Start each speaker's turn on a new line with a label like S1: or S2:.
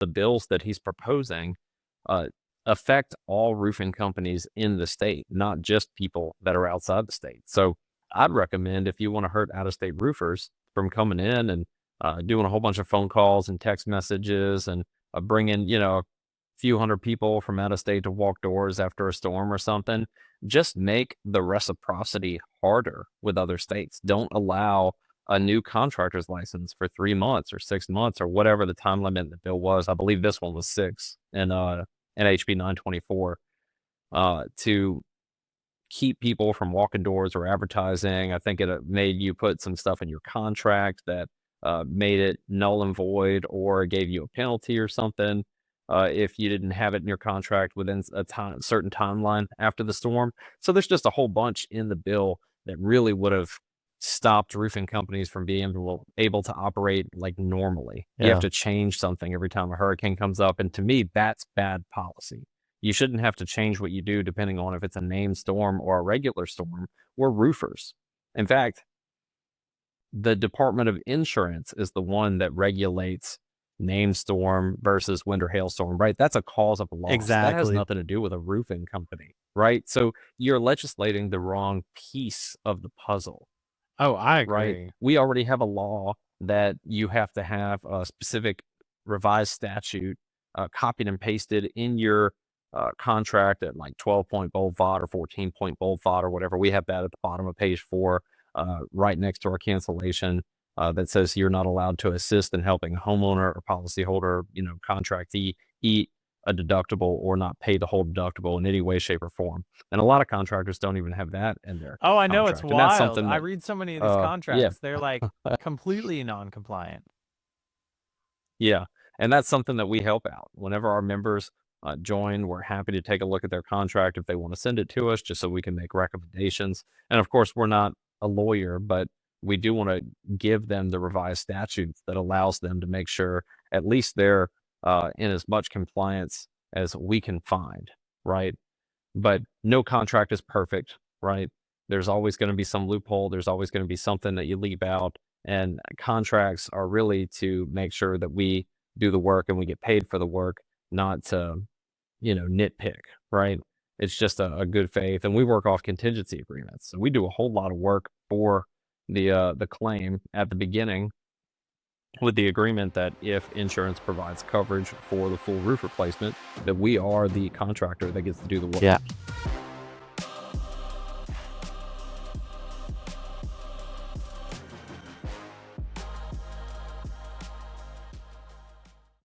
S1: the bills that he's proposing uh, affect all roofing companies in the state, not just people that are outside the state. So I'd recommend, if you want to hurt out-of-state roofers from coming in and doing a whole bunch of phone calls and text messages and bringing, a few hundred people from out of state to walk doors after a storm or something, just make the reciprocity harder with other states. Don't allow a new contractor's license for 3 months or 6 months or whatever the time limit in the bill was. I believe this one was 6 in HB 924 to keep people from walking doors or advertising. I think it made you put some stuff in your contract that made it null and void or gave you a penalty or something if you didn't have it in your contract within a certain timeline after the storm. So there's just a whole bunch in the bill that really would have stopped roofing companies from being able to operate like normally. You have
S2: Yeah.
S1: to change something every time a hurricane comes up. And to me, that's bad policy. You shouldn't have to change what you do depending on if it's a named storm or a regular storm. We're roofers. In fact, the Department of Insurance is the one that regulates named storm versus wind or hailstorm, right? That's a cause of loss. That has
S2: Exactly.
S1: nothing to do with a roofing company, right? So you're legislating the wrong piece of the puzzle,
S2: Oh, I
S1: right?
S2: agree.
S1: We already have a law that you have to have a specific revised statute copied and pasted in your contract at like 12-point bold font or 14-point bold font or whatever. We have that at the bottom of page 4, right next to our cancellation, that says you're not allowed to assist in helping a homeowner or policyholder, contractee eat a deductible or not pay the whole deductible in any way, shape, or form. And a lot of contractors don't even have that in their
S2: Oh, I know, it's
S1: contract. And that's
S2: wild.
S1: something
S2: I
S1: that,
S2: read so many of these
S1: yeah,
S2: contracts. They're like completely non-compliant.
S1: yeah. And that's something that we help out. Whenever our members join, we're happy to take a look at their contract if they want to send it to us, just so we can make recommendations. And of course, we're not a lawyer, but we do want to give them the revised statutes that allows them to make sure at least they're in as much compliance as we can find, right? But no contract is perfect, right? There's always going to be some loophole. There's always going to be something that you leave out. And contracts are really to make sure that we do the work and we get paid for the work, not to, nitpick, right? It's just a good faith. And we work off contingency agreements. So we do a whole lot of work for the claim at the beginning with the agreement that if insurance provides coverage for the full roof replacement, that we are the contractor that gets to do the work.
S2: Yeah.